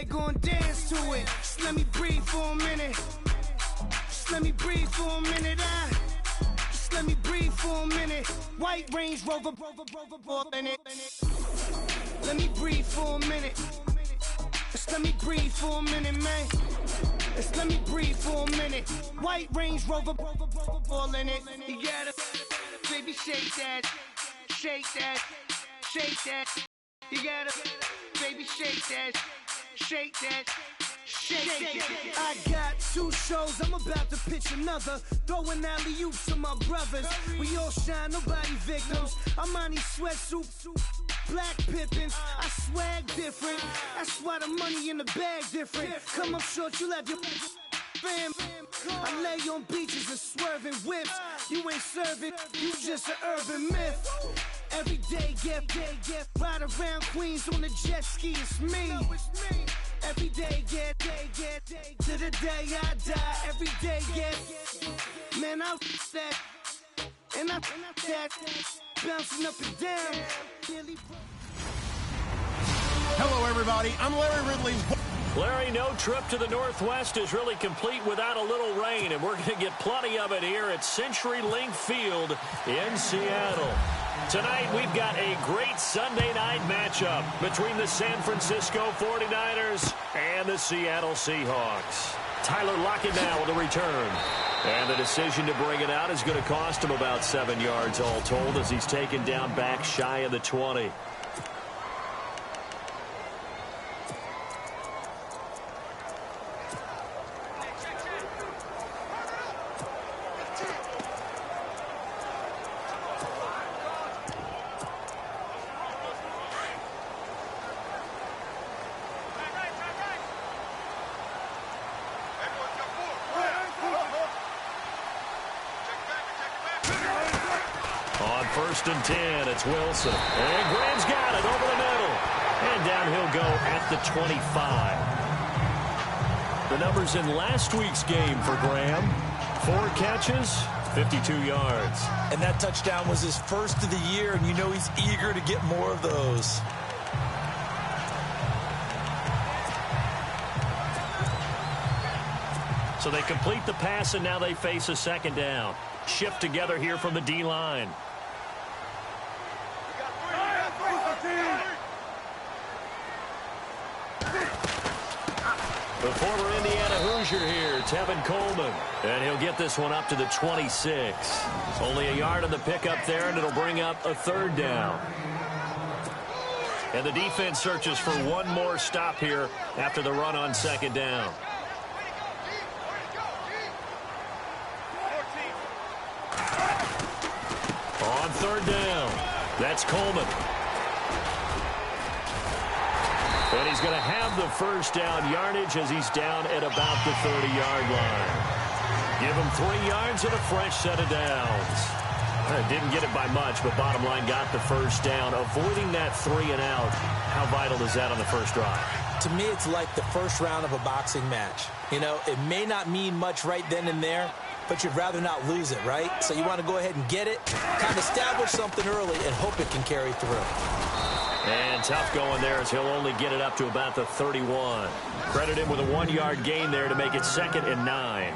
they gon' dance to it. Just let me breathe for a minute. Just let me breathe for a minute. Just let me breathe for a minute. White Range Rover, in it. Let me breathe for a minute. Just let me breathe for a minute, man. Just let me breathe for a minute. White Range Rover, all in it. You gotta, baby, shake that, shake that, shake that. You gotta, baby, shake that, shake that. Shake. I got 2 shows, I'm about to pitch another. Throwing alley-oops to my brothers. We all shine, nobody victims. I'm on these sweatsuits, black pippins. I swag different. That's why the money in the bag different. Come up short, you left your fam. I lay on beaches and swerving whips. You ain't serving, you just an urban myth. Every day, get ride around Queens on the jet ski, it's me. Every day, get to the day I die. Every day, get man, I that and I that bouncing up and down. Hello, everybody. I'm Larry Ridley. Larry, no trip to the Northwest is really complete without a little rain, and we're going to get plenty of it here at CenturyLink Field in Seattle. Tonight, we've got a great Sunday night matchup between the San Francisco 49ers and the Seattle Seahawks. Tyler Lockett now with a return. And the decision to bring it out is going to cost him about 7 yards all told as he's taken down back shy of the 20. First and 10, it's Wilson. And Graham's got it over the middle. And down he'll go at the 25. The numbers in last week's game for Graham. 4 catches, 52 yards. And that touchdown was his first of the year, and you know he's eager to get more of those. So they complete the pass, and now they face a second down. Shift together here from the D-line. The former Indiana Hoosier here, Tevin Coleman. And he'll get this one up to the 26. Only a yard on the pickup there, and it'll bring up a third down. And the defense searches for one more stop here after the run on second down. On third down, that's Coleman. And he's going to have the first down yardage as he's down at about the 30-yard line. Give him 3 yards and a fresh set of downs. Didn't get it by much, but bottom line got the first down. Avoiding that 3 and out, how vital is that on the first drive? To me, it's like the first round of a boxing match. You know, it may not mean much right then and there, but you'd rather not lose it, right? So you want to go ahead and get it, kind of establish something early, and hope it can carry through. And tough going there as he'll only get it up to about the 31. Credit him with a 1-yard gain there to make it 2nd and 9.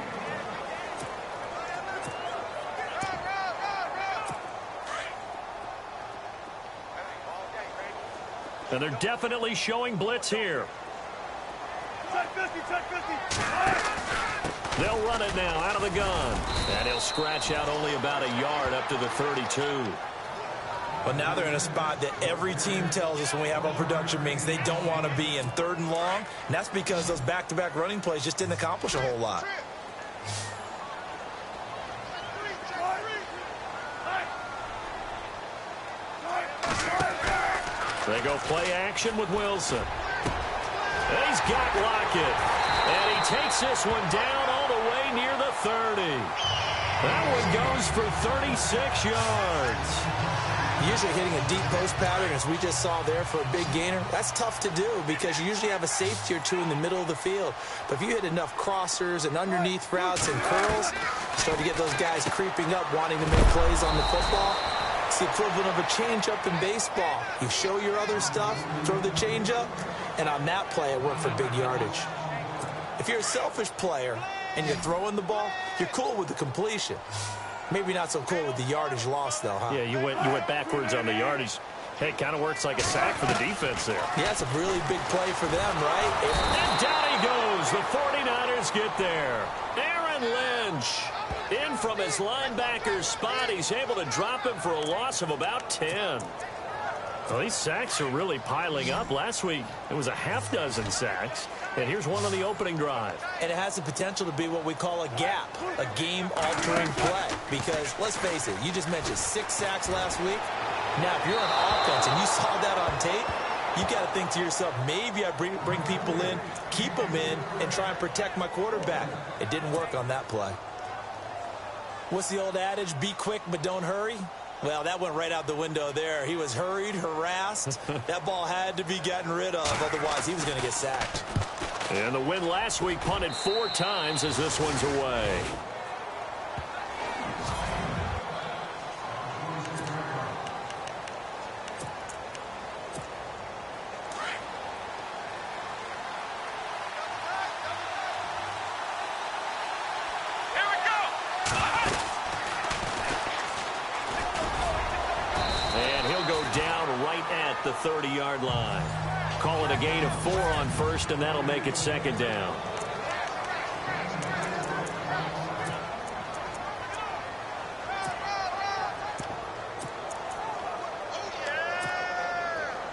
And they're definitely showing blitz here. They'll run it now out of the gun. And he'll scratch out only about a yard up to the 32. But now they're in a spot that every team tells us when we have our production meetings they don't want to be in, 3rd and long. And that's because those back-to-back running plays just didn't accomplish a whole lot. They go play action with Wilson. And he's got Lockett. And he takes this one down all the way near the 30. That one goes for 36 yards. Usually hitting a deep post pattern, as we just saw there, for a big gainer, that's tough to do because you usually have a safety or two in the middle of the field. But if you hit enough crossers and underneath routes and curls, start to get those guys creeping up, wanting to make plays on the football. It's the equivalent of a changeup in baseball. You show your other stuff, throw the changeup, And on that play, it worked for big yardage. If you're a selfish player and you're throwing the ball, you're cool with the completion. Maybe not so cool with the yardage loss, though, huh? Yeah, you went backwards on the yardage. Hey, it kind of works like a sack for the defense there. Yeah, it's a really big play for them, right? And down he goes. The 49ers get there. Aaron Lynch in from his linebacker's spot. He's able to drop him for a loss of about 10. Well, these sacks are really piling up. Last week, it was a half dozen sacks. And here's one on the opening drive. And it has the potential to be what we call a gap, a game-altering play. Because, let's face it, you just mentioned 6 sacks last week. Now, if you're on offense and you saw that on tape, you got to think to yourself, maybe I bring people in, keep them in, and try and protect my quarterback. It didn't work on that play. What's the old adage? Be quick, but don't hurry. Well, that went right out the window there. He was hurried, harassed. That ball had to be gotten rid of, otherwise he was going to get sacked. And the win last week punted 4 times as this one's away. The 30-yard line. Call it a gain of 4 on first, and that'll make it 2nd down.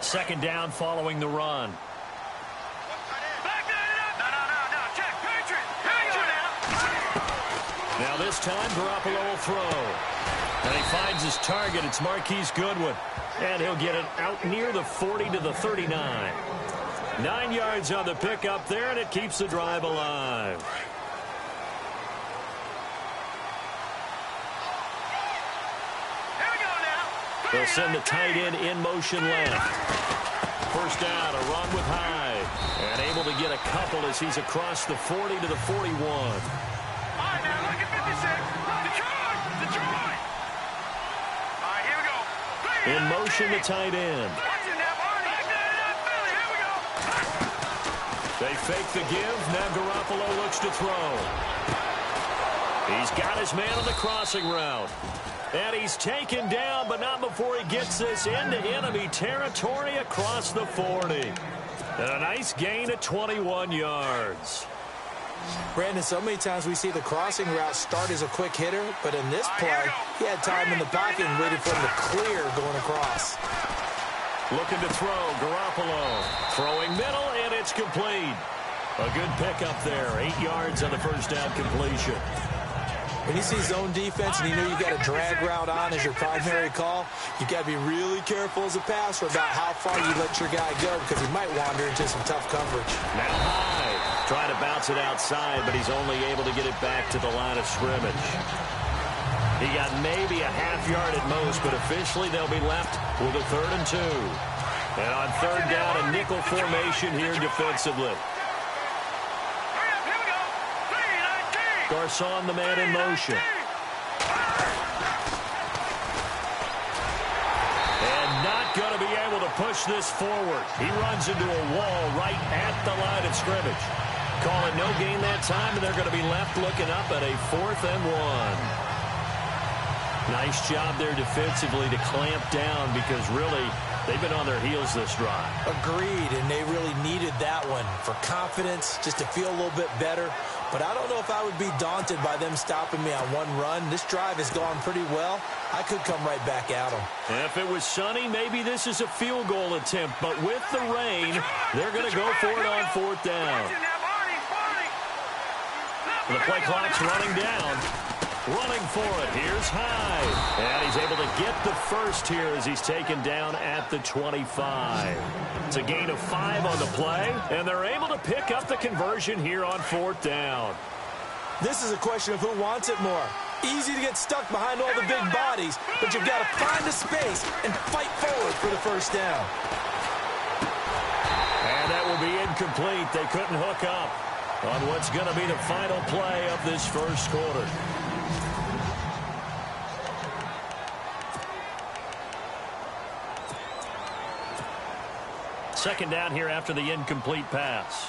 Second down following the run. Now this time, Garoppolo will throw. And he finds his target. It's Marquise Goodwin. And he'll get it out near the 40 to the 39. 9 yards on the pickup there, and it keeps the drive alive. They'll send the tight end in motion left. First down, a run with Hyde. And able to get a couple as he's across the 40 to the 41. All right, now look at 56. In motion, the tight end. They fake the give. Now Garoppolo looks to throw. He's got his man on the crossing route. And he's taken down, but not before he gets this into enemy territory across the 40. And a nice gain of 21 yards. Brandon, so many times we see the crossing route start as a quick hitter, but in this play, he had time in the pocket and waited for him to clear going across. Looking to throw, Garoppolo. Throwing middle, and it's complete. A good pickup there. 8 yards on the first down completion. When you see zone defense and you know you got a drag route on as your primary call, you got to be really careful as a passer about how far you let your guy go because he might wander into some tough coverage. Now Hyde trying to bounce it outside, but he's only able to get it back to the line of scrimmage. He got maybe a half yard at most, but officially they'll be left with a 3rd and 2. And on 3rd down, a nickel formation here defensively. Garcon, the man in motion. And not going to be able to push this forward. He runs into a wall right at the line of scrimmage. Calling no gain that time, and they're going to be left looking up at a 4th and 1. Nice job there defensively to clamp down because really they've been on their heels this drive. Agreed, and they really needed that one for confidence, just to feel a little bit better. But I don't know if I would be daunted by them stopping me on one run. This drive has gone pretty well. I could come right back at them. If it was sunny, maybe this is a field goal attempt. But with the rain, they're going to go for it on 4th down. The play clock's running down. Running for it. Here's Hyde. And he's able to get the first here as he's taken down at the 25. It's a gain of 5 on the play, and they're able to pick up the conversion here on 4th down. This is a question of who wants it more. Easy to get stuck behind all the big bodies, but you've got to find the space and fight forward for the first down. And that will be incomplete. They couldn't hook up on what's going to be the final play of this first quarter. Second down here after the incomplete pass.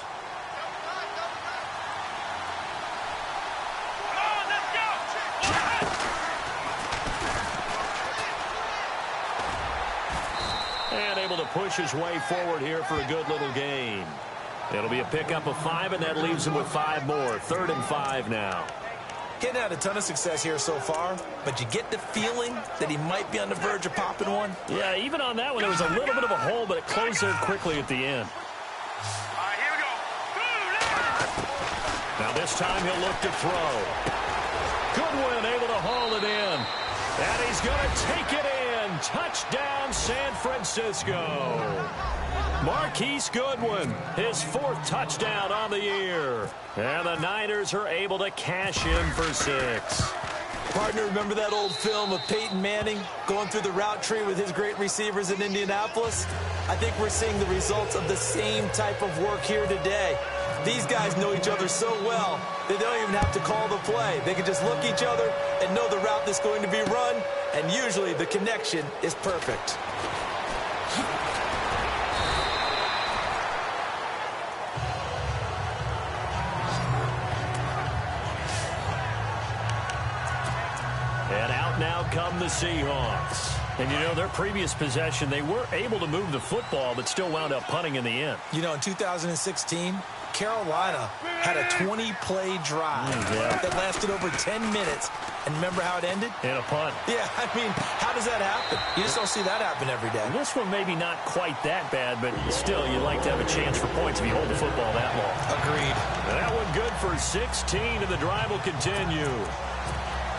And able to push his way forward here for a good little gain. It'll be a pickup of 5, and that leaves him with 5 more. 3rd and 5 now. Getting had a ton of success here so far, but you get the feeling that he might be on the verge of popping one. Yeah, even on that one, there was a little bit of a hole, but it closed there quickly at the end. All right, here we go. Now this time he'll look to throw. Goodwin able to haul it in. And he's going to take it in. Touchdown, San Francisco. Marquise Goodwin, his 4th touchdown on the year. And the Niners are able to cash in for 6. Partner, remember that old film of Peyton Manning going through the route tree with his great receivers in Indianapolis? I think we're seeing the results of the same type of work here today. These guys know each other so well, they don't even have to call the play. They can just look each other and know the route that's going to be run, and usually the connection is perfect. And out now come the Seahawks. And, you know, their previous possession, they were able to move the football, but still wound up punting in the end. You know, in 2016, Carolina had a 20-play drive that lasted over 10 minutes. And remember how it ended? In a punt. Yeah, I mean, how does that happen? You just don't see that happen every day. This one maybe not quite that bad, but still, you'd like to have a chance for points if you hold the football that long. Agreed. And that one good for 16, and the drive will continue.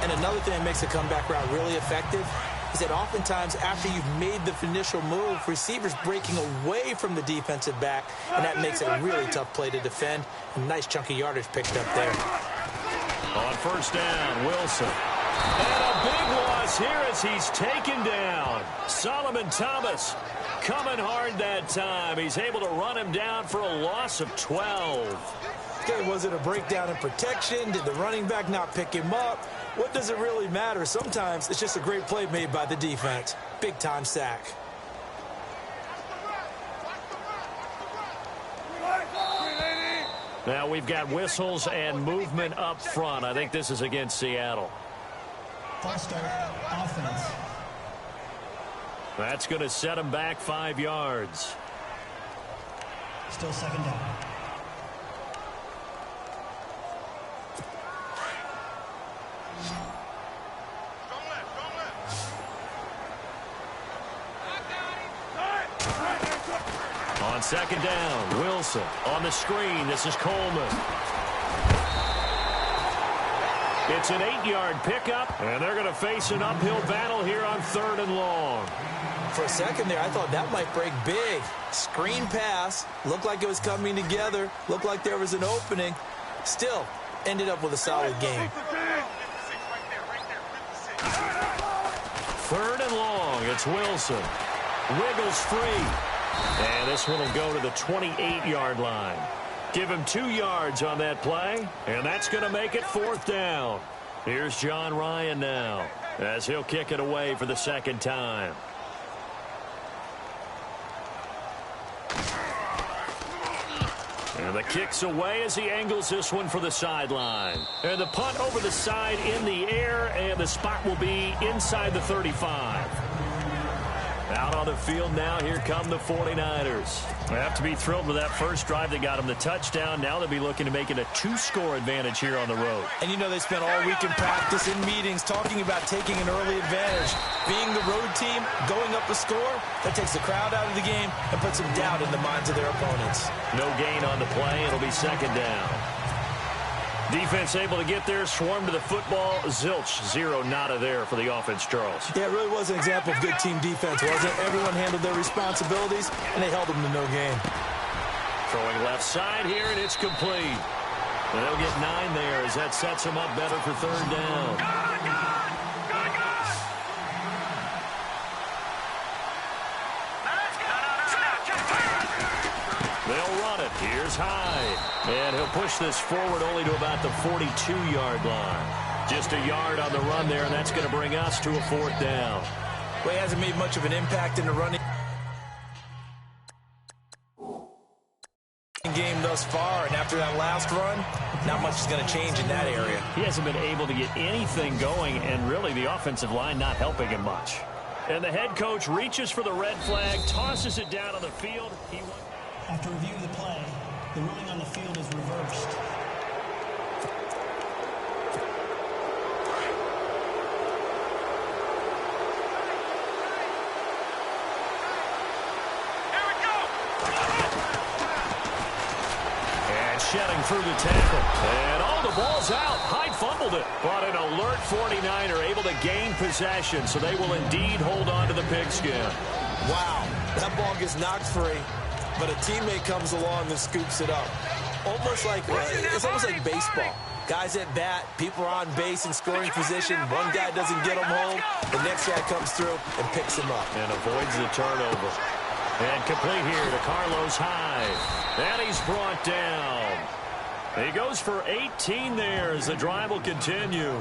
And another thing that makes a comeback route really effective is that oftentimes after you've made the initial move, receivers breaking away from the defensive back, and that makes it a really tough play to defend. A nice chunk of yardage picked up there. On first down, Wilson. And a big loss here as he's taken down. Solomon Thomas coming hard that time. He's able to run him down for a loss of 12. Okay, was it a breakdown in protection? Did the running back not pick him up? What does it really matter? Sometimes it's just a great play made by the defense. Big-time sack. Now we've got whistles and movement up front. I think this is against Seattle. False start, offense. That's going to set him back 5 yards. Still second down. On second down, Wilson on the screen. This is Coleman. It's an 8-yard pickup, and they're going to face an uphill battle here on 3rd and long. For a second there, I thought that might break big. Screen pass. Looked like it was coming together. Looked like there was an opening. Still, ended up with a solid game. 3rd and long. It's Wilson. Wiggles free. And this one will go to the 28-yard line. Give him 2 yards on that play, and that's going to make it 4th down. Here's John Ryan now, as he'll kick it away for the 2nd time. And the kick's away as he angles this one for the sideline. And the punt over the side in the air, and the spot will be inside the 35. Out on the field now, here come the 49ers. They have to be thrilled with that first drive that got them the touchdown. Now they'll be looking to make it a 2-score advantage here on the road. And you know they spent all week in practice, in meetings, talking about taking an early advantage. Being the road team, going up a score, that takes the crowd out of the game and puts some doubt in the minds of their opponents. No gain on the play. It'll be 2nd down. Defense able to get there, swarm to the football. Zilch, 0 nada there for the offense, Charles. Yeah, it really was an example of good team defense, wasn't it? Everyone handled their responsibilities, and they held them to no gain. Throwing left side here, and it's complete. And they'll get 9 there as that sets them up better for 3rd down. They'll run it. Here's Hyde. And he'll push this forward only to about the 42-yard line. Just a yard on the run there, and that's going to bring us to a 4th down. Well, he hasn't made much of an impact in the running. game thus far, and after that last run, not much is going to change in that area. He hasn't been able to get anything going, and really the offensive line not helping him much. And the head coach reaches for the red flag, tosses it down on the field. After review of the play, the ruling on the field is reversed. Shedding through the tackle. And the ball's out. Hyde fumbled it. But an alert 49er able to gain possession, so they will indeed hold on to the pigskin. Wow, that ball gets knocked free, but a teammate comes along and scoops it up. It's almost like baseball. Guys at bat, people are on base in scoring position. One guy doesn't get him home. The next guy comes through and picks him up. And avoids the turnover. And complete here to Carlos Hyde. And he's brought down. He goes for 18 there as the drive will continue.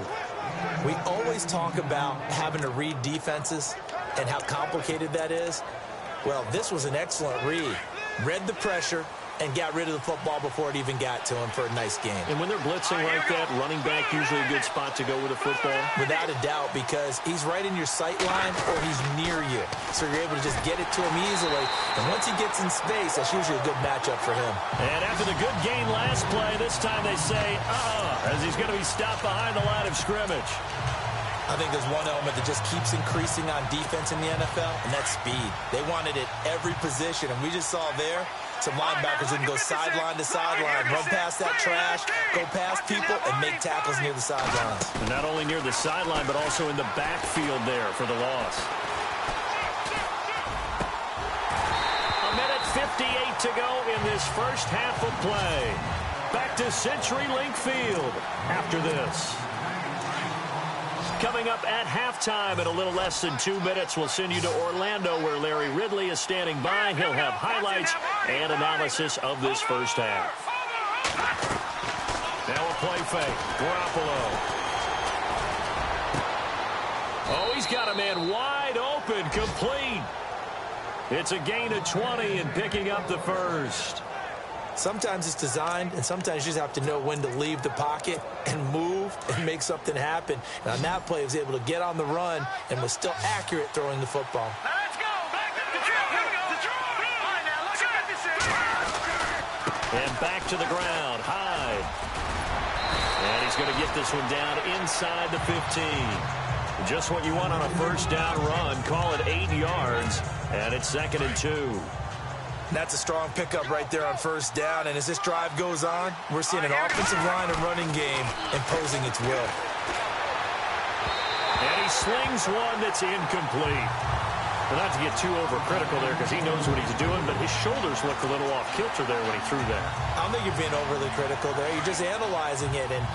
We always talk about having to read defenses and how complicated that is. Well, this was an excellent read. Read the pressure and got rid of the football before it even got to him for a nice game. And when they're blitzing like that, running back usually a good spot to go with the football? Without a doubt, because he's right in your sight line or he's near you. So you're able to just get it to him easily. And once he gets in space, that's usually a good matchup for him. And after the good gain last play, this time they say, as he's going to be stopped behind the line of scrimmage. I think there's one element that just keeps increasing on defense in the NFL, and that's speed. They want it at every position, and we just saw there some linebackers who can go sideline to sideline, run past that trash, go past people, and make tackles near the sidelines. And not only near the sideline, but also in the backfield there for the loss. A minute 58 to go in this first half of play. Back to CenturyLink Field after this. Coming up at halftime in a little less than 2 minutes, we'll send you to Orlando where Larry Ridley is standing by. He'll have highlights and analysis of this first half. Now a play fake. Garoppolo. Oh, he's got a man wide open, complete. It's a gain of 20 and picking up the first. Sometimes it's designed, and sometimes you just have to know when to leave the pocket and move and make something happen. And on that play, he was able to get on the run and was still accurate throwing the football. Now let's go. Back to the drill. Here we go. The drill. All right, now let's get this in. And back to the ground. Hyde. And he's going to get this one down inside the 15. Just what you want on a first down run. Call it 8 yards, and it's 2nd and 2. That's a strong pickup right there on first down. And as this drive goes on, we're seeing an offensive line and running game imposing its will. And he slings one that's incomplete. Well, not to get too overcritical there because he knows what he's doing, but his shoulders looked a little off kilter there when he threw that. I don't think you're being overly critical there. You're just analyzing it, and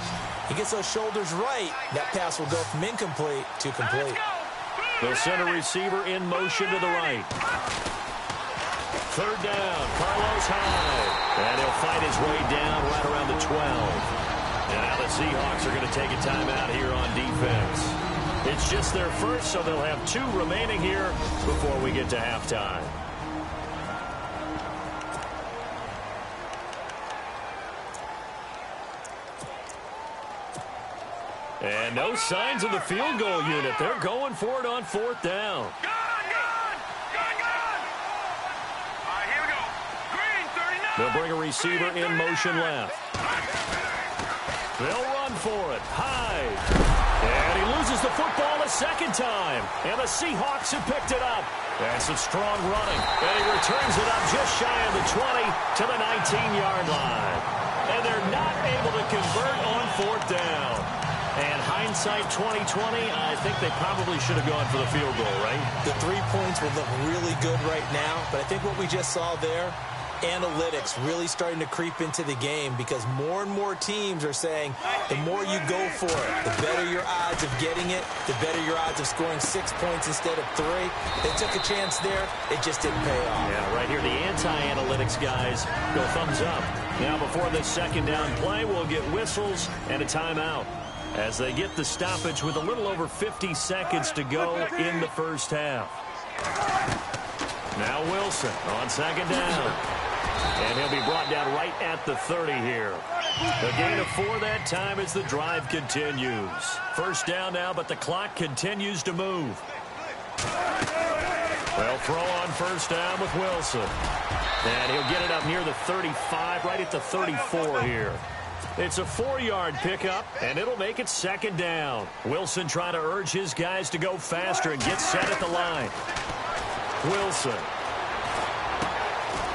he gets those shoulders right. That pass will go from incomplete to complete. They'll send a receiver in motion to the right. Third down, Carlos Hyde. And he'll fight his way down right around the 12. And now the Seahawks are going to take a timeout here on defense. It's just their first, so they'll have 2 remaining here before we get to halftime. And no signs of the field goal unit. They're going for it on 4th down. They'll bring a receiver in motion left. They'll run for it. Hyde. And he loses the football a second time. And the Seahawks have picked it up. And some strong running. And he returns it up just shy of the 20 to the 19-yard line. And they're not able to convert on 4th down. And hindsight 2020, I think they probably should have gone for the field goal, right? The 3 points would look really good right now. But I think what we just saw there, analytics really starting to creep into the game because more and more teams are saying the more you go for it, the better your odds of getting it, the better your odds of scoring 6 points instead of 3. They took a chance there. It just didn't pay off. Yeah, right here, the anti-analytics guys go thumbs up. Now, before this second down play, we'll get whistles and a timeout as they get the stoppage with a little over 50 seconds to go in the first half. Now Wilson on second down. And he'll be brought down right at the 30 here. A gain of 4 that time as the drive continues. First down now, but the clock continues to move. Well, throw on first down with Wilson. And he'll get it up near the 35, right at the 34 here. It's a 4-yard pickup, and it'll make it second down. Wilson trying to urge his guys to go faster and get set at the line. Wilson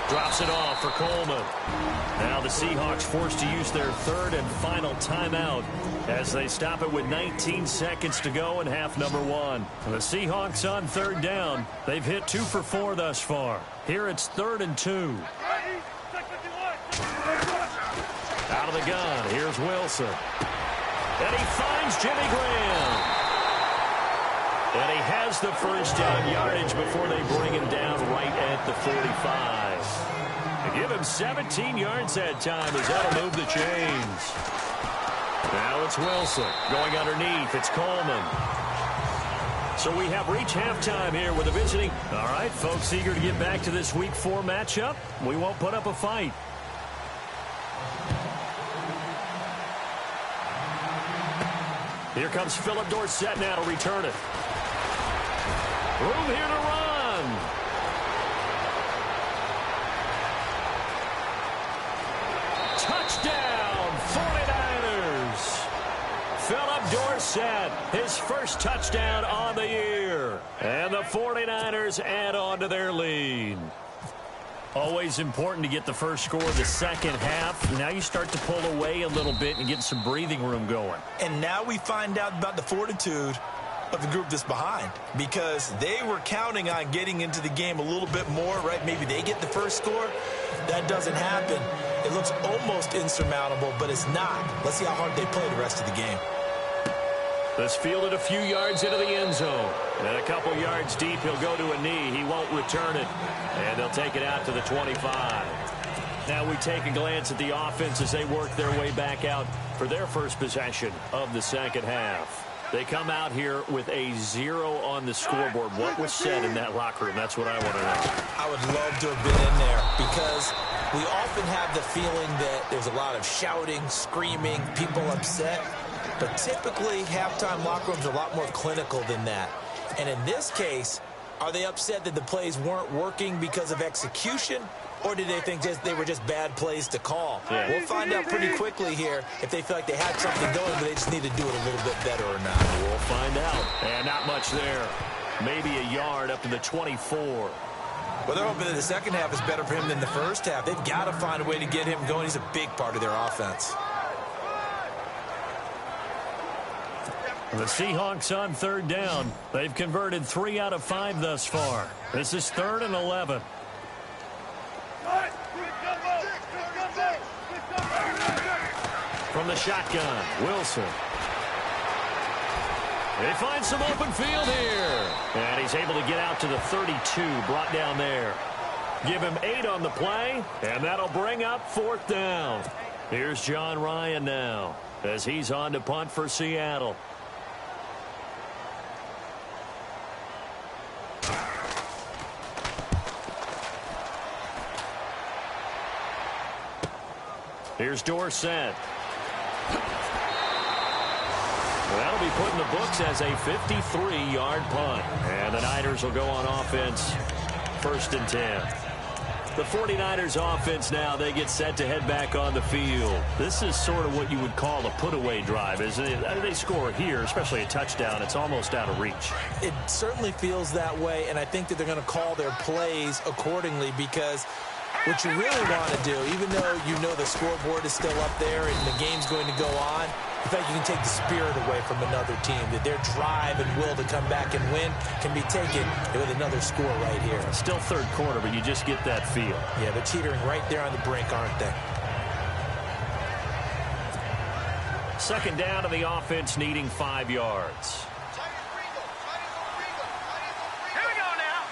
drops it off for Coleman. Now the Seahawks forced to use their third and final timeout as they stop it with 19 seconds to go in half number 1. The Seahawks on third down. They've hit 2 for 4 thus far. Here it's 3rd and 2. Out of the gun, here's Wilson. And he finds Jimmy Graham. And he has the first down yardage before they bring him down right at the 45. They give him 17 yards that time as that'll move the chains. Now it's Wilson going underneath. It's Coleman. So we have reached halftime here with a visiting. All right, folks, eager to get back to this Week 4 matchup. We won't put up a fight. Here comes Philip Dorsett now to return it. Room here to run. Touchdown, 49ers. Philip Dorsett, his first touchdown on the year. And the 49ers add on to their lead. Always important to get the first score of the second half. Now you start to pull away a little bit and get some breathing room going. And now we find out about the fortitude of the group that's behind, because they were counting on getting into the game a little bit more, right? Maybe they get the first score. That doesn't happen. It looks almost insurmountable, but it's not. Let's see how hard they play the rest of the game. This fielded a few yards into the end zone. And a couple yards deep, he'll go to a knee. He won't return it. And they'll take it out to the 25. Now we take a glance at the offense as they work their way back out for their first possession of the second half. They come out here with a 0 on the scoreboard. What was said in that locker room? That's what I want to know. I would love to have been in there, because we often have the feeling that there's a lot of shouting, screaming, people upset. But typically, halftime locker rooms are a lot more clinical than that. And in this case, are they upset that the plays weren't working because of execution? Or did they think they were just bad plays to call? Yeah. We'll find out pretty quickly here if they feel like they had something going, but they just need to do it a little bit better or not. We'll find out. And not much there. Maybe a yard up to the 24. Well, they're hoping that the second half is better for him than the first half. They've got to find a way to get him going. He's a big part of their offense. The Seahawks on third down. They've converted 3 out of 5 thus far. This is 3rd and 11. From the shotgun, Wilson. They find some open field here. And he's able to get out to the 32, brought down there. Give him 8 on the play, and that'll bring up 4th down. Here's John Ryan now as he's on to punt for Seattle. Here's Dorsett. That'll be put in the books as a 53-yard punt. And the Niners will go on offense, 1st and 10. The 49ers offense now, they get set to head back on the field. This is sort of what you would call a put-away drive, isn't it? They score here, especially a touchdown. It's almost out of reach. It certainly feels that way, and I think that they're going to call their plays accordingly, because what you really want to do, even though you know the scoreboard is still up there and the game's going to go on, in fact, you can take the spirit away from another team, that their drive and will to come back and win can be taken with another score right here. Still third quarter, but you just get that feel. Yeah, they're teetering right there on the brink, aren't they? Second down, and the offense needing 5 yards. Here we go now.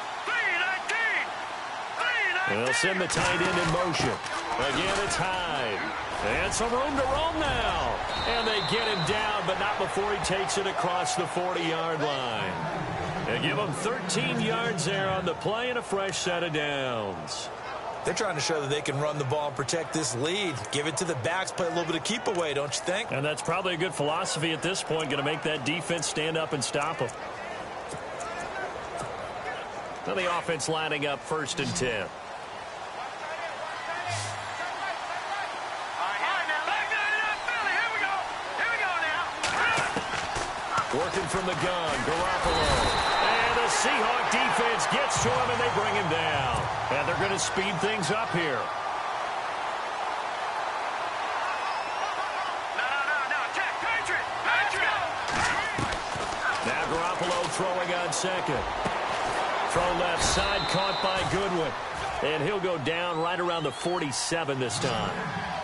3-19. They'll send the tight end in motion. Again, it's Hyde. And some room to roam now. And they get him down, but not before he takes it across the 40-yard line. They give him 13 yards there on the play and a fresh set of downs. They're trying to show that they can run the ball and protect this lead. Give it to the backs, play a little bit of keep away, don't you think? And that's probably a good philosophy at this point, going to make that defense stand up and stop them. Now the offense lining up 1st and 10. Working from the gun, Garoppolo. And the Seahawk defense gets to him, and they bring him down. And they're going to speed things up here. Now Garoppolo throwing on 2nd. Throw left side, caught by Goodwin. And he'll go down right around the 47 this time.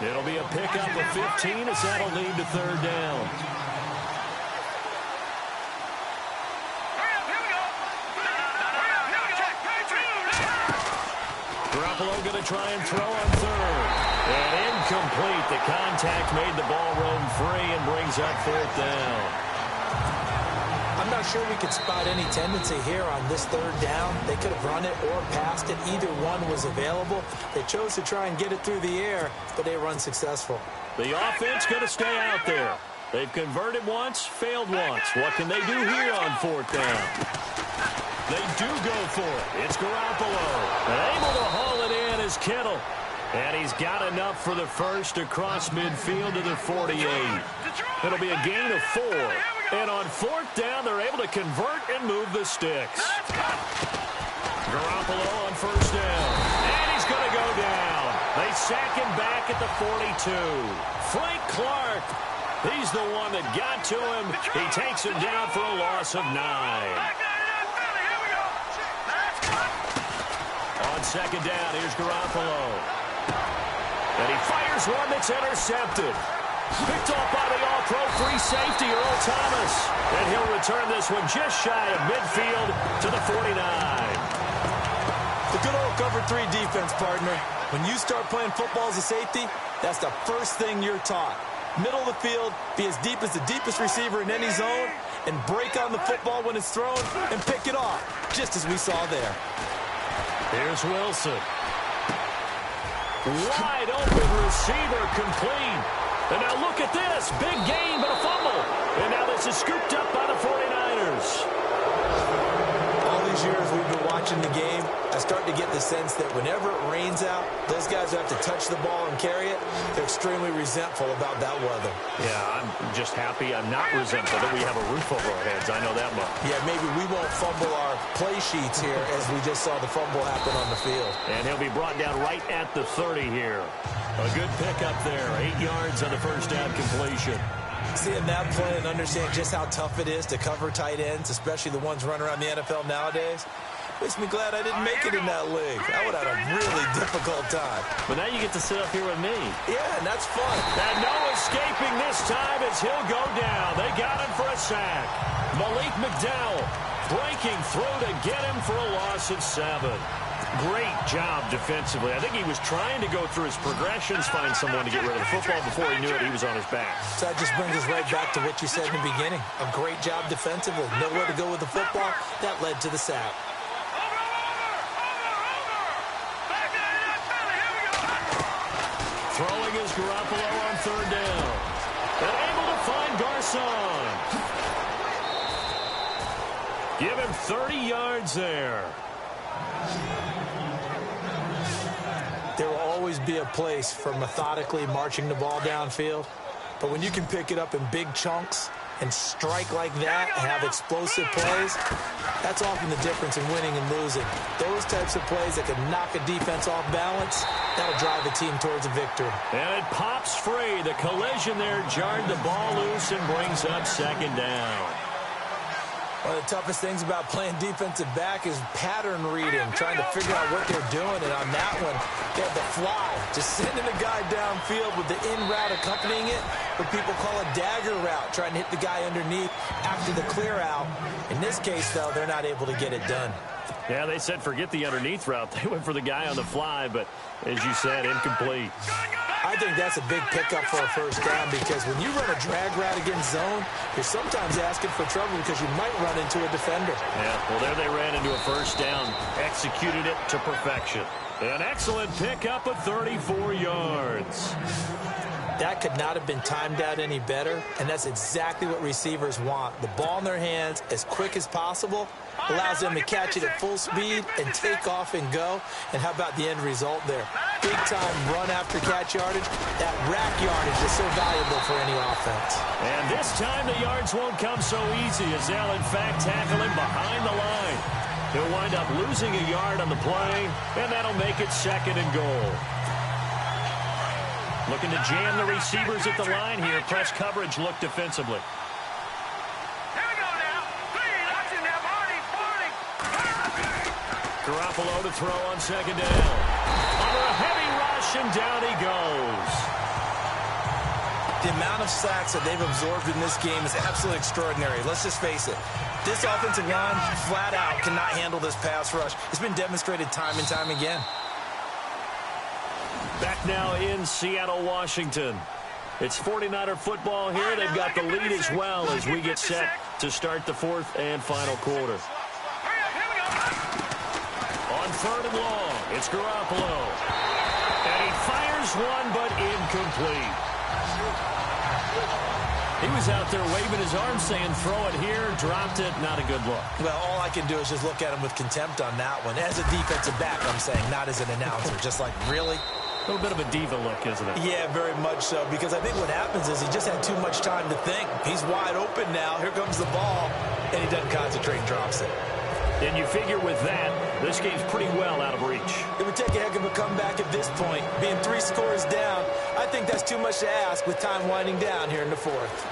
It'll be a pickup of 15 as that'll lead to 3rd down. Garoppolo going to try and throw on 3rd. And incomplete. The contact made the ball roam free and brings up 4th down. I'm not sure we could spot any tendency here on this 3rd down. They could have run it or passed it. Either one was available. They chose to try and get it through the air, but they were unsuccessful. The offense going to stay out there. They've converted once, failed once. What can they do here on 4th down? They do go for it. It's Garoppolo. And able to haul it in is Kittle. And he's got enough for the first across midfield to the 48. It'll be a gain of 4. And on 4th down, they're able to convert and move the sticks. Garoppolo on 1st down. And he's going to go down. They sack him back at the 42. Frank Clark, he's the one that got to him. He takes him down for a loss of 9. On 2nd down, here's Garoppolo. And he fires one that's intercepted. Picked off by the all-pro free safety, Earl Thomas. And he'll return this one just shy of midfield to the 49. The good old cover 3 defense, partner. When you start playing football as a safety, that's the first thing you're taught. Middle of the field, be as deep as the deepest receiver in any zone, and break on the football when it's thrown and pick it off, just as we saw there. Here's Wilson. Wide open receiver, complete. And now look at this. Big gain, but a fumble. And now this is scooped up by the 49ers. All these years we've been watching the game, I start to get the sense that whenever it rains out, those guys who have to touch the ball and carry it, they're extremely resentful about that weather. Yeah, I'm just happy I'm not resentful that we have a roof over our heads. I know that much. Yeah, maybe we won't fumble our play sheets here as we just saw the fumble happen on the field. And he'll be brought down right at the 30 here. A good pickup there. 8 yards on the 1st down completion. Seeing that play and understand just how tough it is to cover tight ends, especially the ones running around the NFL nowadays, makes me glad I didn't make it in that league. I would have had a really difficult time. But now you get to sit up here with me. Yeah, and that's fun. And no escaping this time as he'll go down. They got him for a sack. Malik McDowell breaking through to get him for a loss of 7. Great job defensively. I think he was trying to go through his progressions, find someone to get rid of the football. Before he knew it, he was on his back. So that just brings us right back to what you said in the beginning. A great job defensively. Nowhere to go with the football. That led to the sack. Throwing is Garoppolo on 3rd down. And able to find Garcon. Give him 30 yards there. There will always be a place for methodically marching the ball downfield. But when you can pick it up in big chunks and strike like that and have explosive plays, that's often the difference in winning and losing. Those types of plays that can knock a defense off balance, that'll drive a team towards a victory. And it pops free. The collision there jarred the ball loose and brings up 2nd down. One of the toughest things about playing defensive back is pattern reading, trying to figure out what they're doing. And on that one, they have the fly, just sending a guy downfield with the in route accompanying it, what people call a dagger route, trying to hit the guy underneath after the clear out. In this case, though, they're not able to get it done. Yeah, they said forget the underneath route. They went for the guy on the fly, but as you said, incomplete. I think that's a big pickup for a first down because when you run a drag route against zone, you're sometimes asking for trouble because you might run into a defender. Yeah, well, there they ran into a first down. Executed it to perfection. An excellent pickup of 34 yards. That could not have been timed out any better, and that's exactly what receivers want. The ball in their hands as quick as possible allows them to catch it at full speed and take off and go. And how about the end result there? Big-time run after catch yardage. That rack yardage is so valuable for any offense. And this time the yards won't come so easy as they'll, in fact, tackle him behind the line. He'll wind up losing a yard on the play, and that'll make it 2nd and goal. Looking to jam the receivers at the line here. Press coverage look defensively. Here we go now. Watching that party. Garoppolo to throw on 2nd down. Under a heavy rush, and down he goes. The amount of sacks that they've absorbed in this game is absolutely extraordinary. Let's just face it. This offensive line, flat out, cannot handle this pass rush. It's been demonstrated time and time again. Back now in Seattle, Washington. It's 49er football here. They've got the lead as well as we get set to start the 4th and final quarter. On 3rd and long, it's Garoppolo. And he fires one, but incomplete. He was out there waving his arms saying, throw it here, dropped it, not a good look. Well, all I can do is just look at him with contempt on that one. As a defensive back, I'm saying, not as an announcer. Just like, really? A little bit of a diva look, isn't it? Yeah, very much so, because I think what happens is he just had too much time to think. He's wide open now. Here comes the ball, and he doesn't concentrate and drops it. And you figure with that, this game's pretty well out of reach. It would take a heck of a comeback at this point. Being 3 scores down, I think that's too much to ask with time winding down here in the 4th.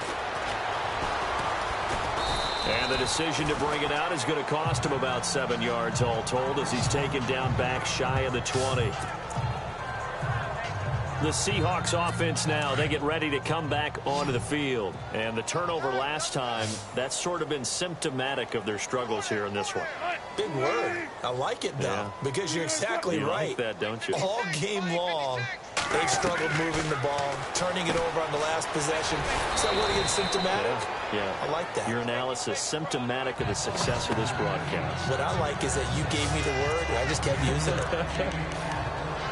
And the decision to bring it out is going to cost him about 7 yards all told as he's taken down back shy of the 20. The Seahawks offense now, they get ready to come back onto the field. And the turnover last time, that's sort of been symptomatic of their struggles here in this one. Big word. I like it, though, because you're exactly right. You like that, don't you? All game long, they've struggled moving the ball, turning it over on the last possession. So what again, symptomatic? Yeah. I like that. Your analysis, symptomatic of the success of this broadcast. What I like is that you gave me the word, and I just kept using it.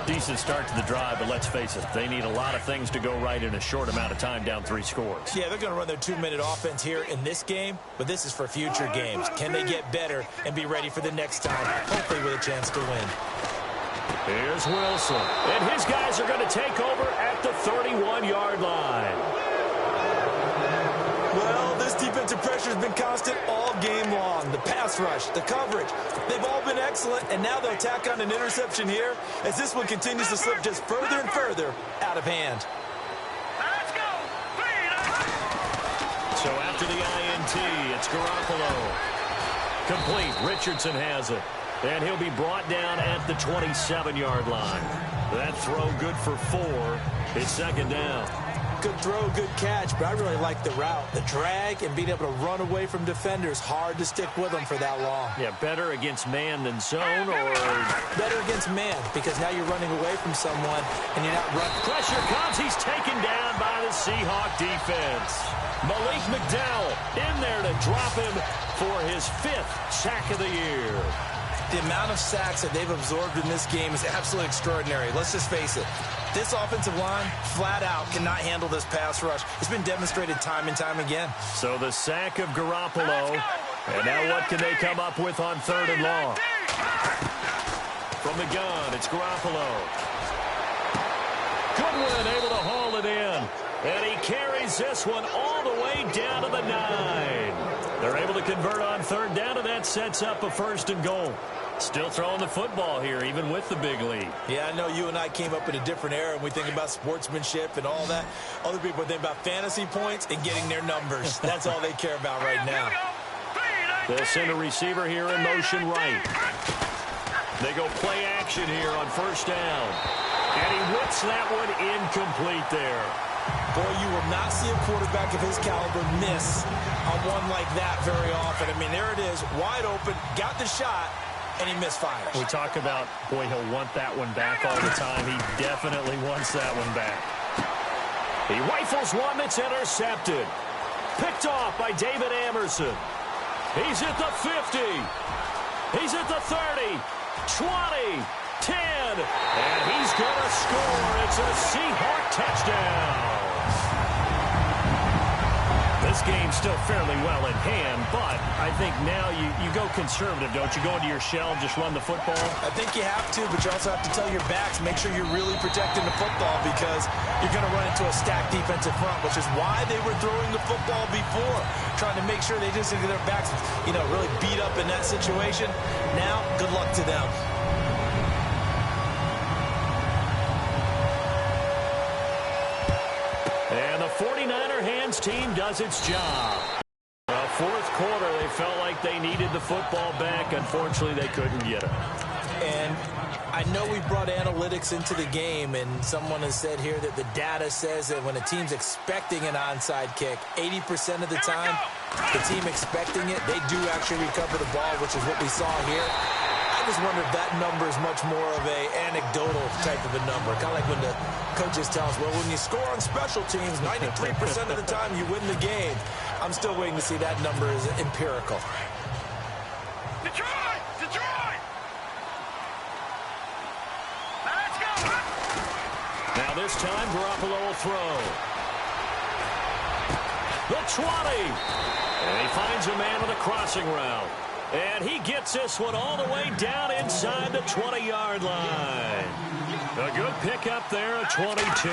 Decent start to the drive, but let's face it, they need a lot of things to go right in a short amount of time down 3 scores. Yeah, they're going to run their 2-minute offense here in this game, but this is for future games. Can they get better and be ready for the next time, hopefully with a chance to win? Here's Wilson, and his guys are going to take over at the 31-yard line. Well, this defensive pressure has been constant all game long. The pass rush, the coverage, they've all been excellent, and now they'll tack on an interception here as this one continues to slip just further and further out of hand. Let's go. So after the INT, it's Garoppolo. Complete. Richardson has it. And he'll be brought down at the 27-yard line. That throw good for 4. It's 2nd down. Good throw, good catch, but I really like the route. The drag and being able to run away from defenders, hard to stick with them for that long. Yeah, better against man than zone, or better against man, because now you're running away from someone and you're not running. Pressure comes. He's taken down by the Seahawk defense. Malik McDowell in there to drop him for his 5th sack of the year. The amount of sacks that they've absorbed in this game is absolutely extraordinary. Let's just face it. This offensive line, flat out, cannot handle this pass rush. It's been demonstrated time and time again. So the sack of Garoppolo. And now what can they come up with on 3rd and long? From the gun, it's Garoppolo. Goodwin able to haul it in. And he carries this one all the way down to the 9. They're able to convert on 3rd down, and that sets up a 1st and goal. Still throwing the football here, even with the big lead. Yeah, I know you and I came up in a different era, and we think about sportsmanship and all that. Other people think about fantasy points and getting their numbers. That's all they care about right now. They'll send a receiver here in motion right. They go play action here on 1st down. And he whips that one incomplete there. Boy, you will not see a quarterback of his caliber miss on one like that very often. I mean, there it is, wide open, got the shot, and he misfires. We talk about, boy, he'll want that one back all the time. He definitely wants that one back. He rifles one that's intercepted. Picked off by David Amerson. He's at the 50. He's at the 30, 20, 10, and he's going to score. It's a Seahawk touchdown. This game's still fairly well in hand, but I think now you go conservative, don't you? Go into your shell, just run the football? I think you have to, but you also have to tell your backs, make sure you're really protecting the football because you're going to run into a stacked defensive front, which is why they were throwing the football before, trying to make sure they just get their backs, really beat up in that situation. Now, good luck to them. And the 49er hands team does its job. Fourth quarter, they felt like they needed the football back. Unfortunately, they couldn't get it. And I know we brought analytics into the game, and someone has said here that the data says that when a team's expecting an onside kick, 80% of the time, the team expecting it, they do actually recover the ball, which is what we saw here. I just wonder if that number is much more of a anecdotal type of a number. Kind of like when the coaches tell us, well, when you score on special teams, 93% of the time you win the game. I'm still waiting to see that number is empirical. Detroit! Detroit! Now let's go! Now this time, Garoppolo will throw. The 20. And he finds a man on the crossing route. And he gets this one all the way down inside the 20-yard line. A good pickup there at 22.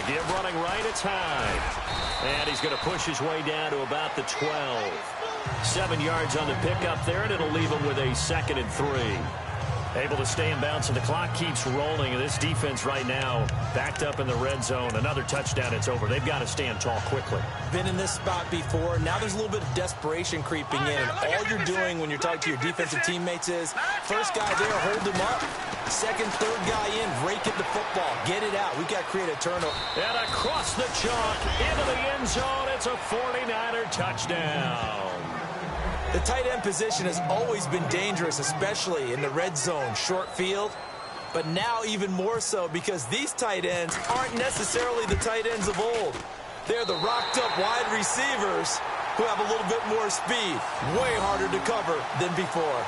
Again, running right, it's high. And he's going to push his way down to about the 12. 7 yards on the pickup there, and it'll leave him with a 2nd and 3. Able to stay in bounds, and the clock keeps rolling. And this defense right now backed up in the red zone. Another touchdown, it's over. They've got to stand tall quickly. Been in this spot before. Now there's a little bit of desperation creeping in. And all you're doing when you're talking to your defensive teammates is, first guy there, hold him up. Second, third guy in, rake at the football. Get it out. We've got to create a turnover. And across the chalk, into the end zone, it's a 49er touchdown. The tight end position has always been dangerous, especially in the red zone, short field. But now even more so because these tight ends aren't necessarily the tight ends of old. They're the rocked-up wide receivers who have a little bit more speed. Way harder to cover than before.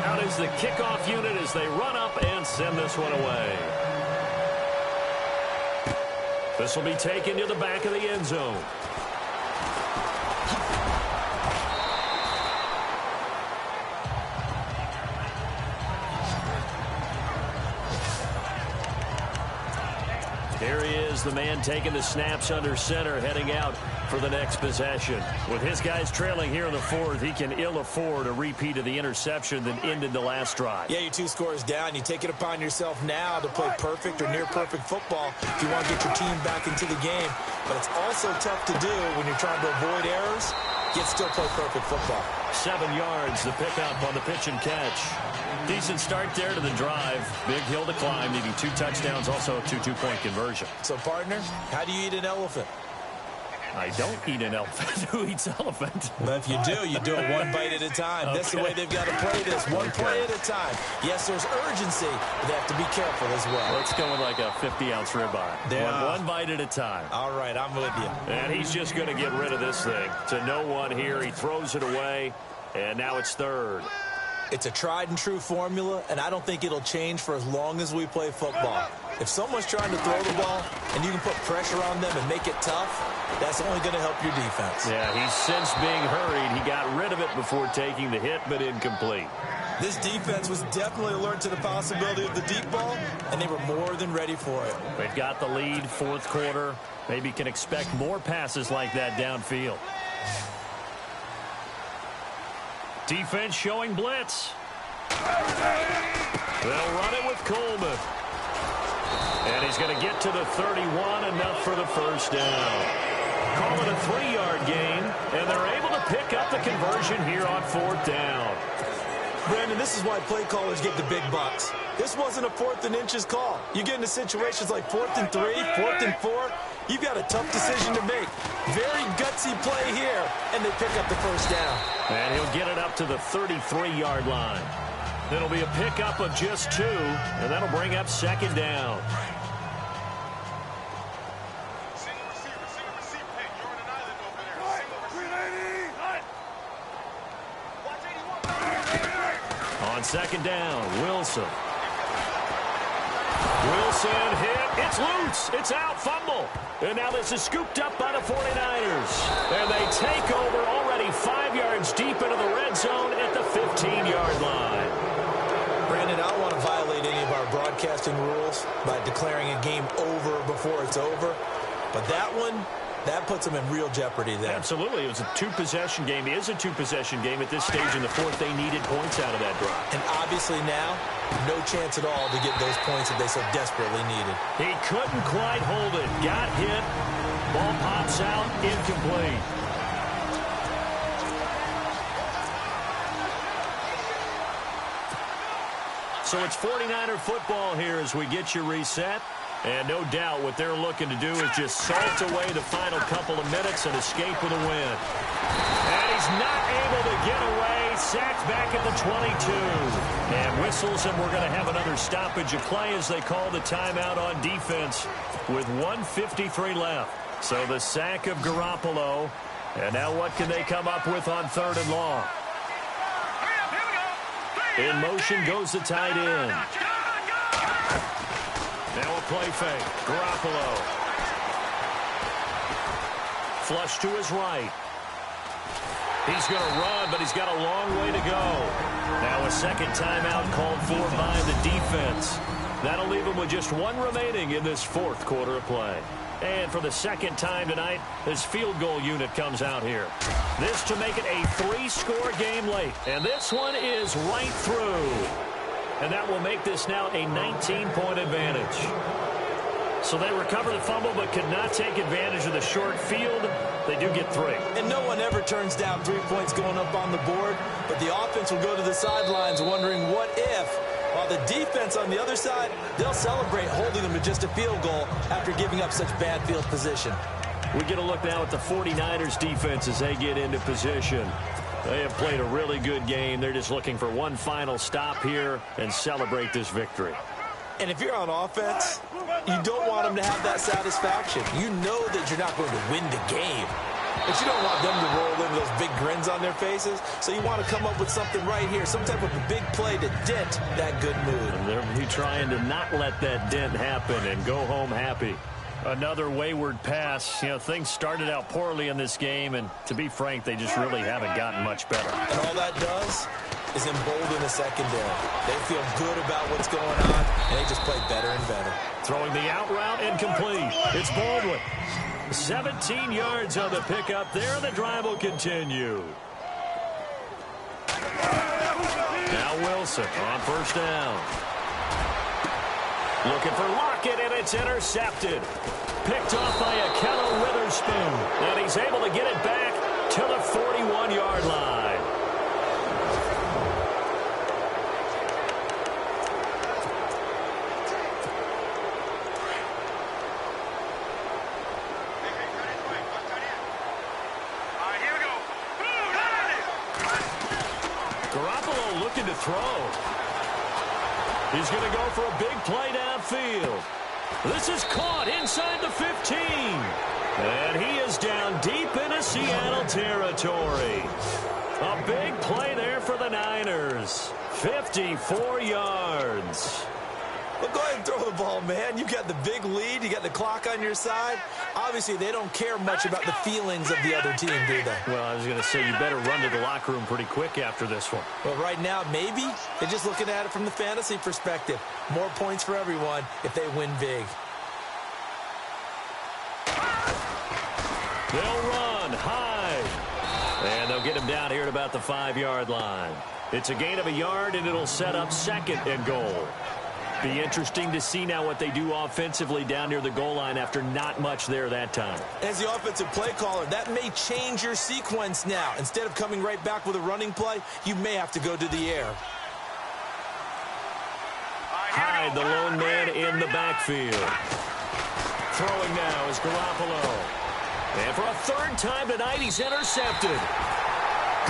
Out is the kickoff unit as they run up and send this one away. This will be taken to the back of the end zone. Here he is, the man taking the snaps under center, heading out for the next possession. With his guys trailing here in the fourth, he can ill afford a repeat of the interception that ended the last drive. Yeah, you're 2 scores down. You take it upon yourself now to play perfect or near-perfect football if you want to get your team back into the game. But it's also tough to do when you're trying to avoid errors, yet still play perfect football. 7 yards, the pickup on the pitch and catch. Decent start there to the drive. Big hill to climb, needing 2 touchdowns, also a 2 two-point conversion. So, partner, how do you eat an elephant? I don't eat an elephant. Who eats elephant? But if you do it one bite at a time. That's the way they've got to play this, one play at a time. Yes, there's urgency, but they have to be careful as well. Let's go with like a 50-ounce ribeye. Yeah. One bite at a time. All right, I'm with you. And he's just going to get rid of this thing. To no one here. He throws it away, and now it's 3rd. It's a tried-and-true formula, and I don't think it'll change for as long as we play football. If someone's trying to throw the ball and you can put pressure on them and make it tough, that's only going to help your defense. Yeah, he's since being hurried. He got rid of it before taking the hit, but incomplete. This defense was definitely alert to the possibility of the deep ball, and they were more than ready for it. They've got the lead, 4th quarter. Maybe can expect more passes like that downfield. Defense showing blitz. They'll run it with Coleman. And he's going to get to the 31, enough for the first down. Call it a 3-yard gain, and they're able to pick up the conversion here on 4th down. Brandon, this is why play callers get the big bucks. This wasn't a 4th and inches call. You get into situations like 4th and 3, 4th and 4, you've got a tough decision to make. Very gutsy play here, and they pick up the first down. And he'll get it up to the 33-yard line. It'll be a pickup of just 2, and that'll bring up 2nd down. On 2nd down, Wilson. Wilson hit. It's loose. It's out. Fumble. And now this is scooped up by the 49ers. And they take over already 5 yards deep into the red zone at the 15-yard line. Brandon, I don't want to violate any of our broadcasting rules by declaring a game over before it's over. But that one, that puts them in real jeopardy there. Absolutely. It was a 2-possession game. It is a 2-possession game at this stage in the 4th. They needed points out of that drive. And obviously now, no chance at all to get those points that they so desperately needed. He couldn't quite hold it. Got hit. Ball pops out. Incomplete. So it's 49er football here as we get you reset. And no doubt what they're looking to do is just salt away the final couple of minutes and escape with a win. And he's not able to get away. Sacked back at the 22. And whistles, and we're going to have another stoppage of play as they call the timeout on defense with 1:53 left. So the sack of Garoppolo. And now what can they come up with on 3rd and long? In motion goes the tight end. Now a play fake. Garoppolo. Flush to his right. He's going to run, but he's got a long way to go. Now a second timeout called for by the defense. That'll leave him with just 1 remaining in this 4th quarter of play. And for the second time tonight, this field goal unit comes out here. This to make it a 3-score game late. And this one is right through. And that will make this now a 19-point advantage. So they recover the fumble but could not take advantage of the short field. They do get 3. And no one ever turns down 3 points going up on the board. But the offense will go to the sidelines wondering what if. While the defense on the other side, they'll celebrate holding them to just a field goal after giving up such bad field position. We get a look now at the 49ers defense as they get into position. They have played a really good game. They're just looking for one final stop here and celebrate this victory. And if you're on offense, you don't want them to have that satisfaction. You know that you're not going to win the game. But you don't want them to roll in those big grins on their faces. So you want to come up with something right here, some type of a big play to dent that good mood. And they're trying to not let that dent happen and go home happy. Another wayward pass. You know, things started out poorly in this game, and to be frank, they just really haven't gotten much better. And all that does is embolden the secondary. They feel good about what's going on, and they just play better and better. Throwing the out route incomplete. It's Baldwin. 17 yards on the pickup there. The drive will continue. Now Wilson on first down. Looking for Lockett, and it's intercepted. Picked off by Akello Witherspoon. And he's able to get it back to the 41-yard line. Garoppolo looking to throw. He's going to go for a big play downfield. This is caught inside the 15. And he is down deep into Seattle territory. A big play there for the Niners. 54 yards. Well, go ahead and throw the ball, man. You got the big lead. You got the clock on your side. Obviously, they don't care much about the feelings of the other team, do they? Well, I was going to say, you better run to the locker room pretty quick after this one. Well, right now, maybe they're just looking at it from the fantasy perspective. More points for everyone if they win big. They'll run high. And they'll get him down here at about the 5-yard line. It's a gain of a yard, and it'll set up 2nd and goal. Be interesting to see now what they do offensively down near the goal line after not much there that time. As the offensive play caller, that may change your sequence now. Instead of coming right back with a running play, you may have to go to the air. hide the lone man in the backfield. Throwing now is Garoppolo. And for a third time tonight, he's intercepted.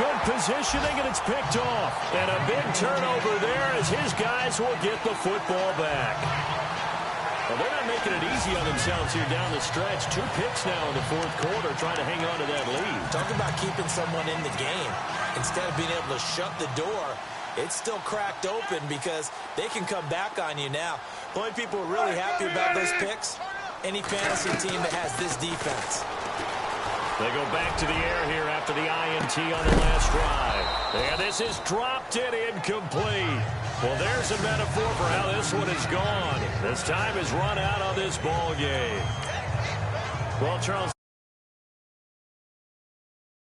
Good positioning, and it's picked off. And a big turnover there as his guys will get the football back. Well, they're not making it easy on themselves here down the stretch. 2 picks now in the fourth quarter, trying to hang on to that lead. Talk about keeping someone in the game. Instead of being able to shut the door, it's still cracked open because they can come back on you now. The only people who are really happy about those picks, any fantasy team that has this defense. They go back to the air here after the INT on the last drive. And this is dropped in incomplete. Well, there's a metaphor for how this one is gone. This time is run out of this ball game. Well, Charles.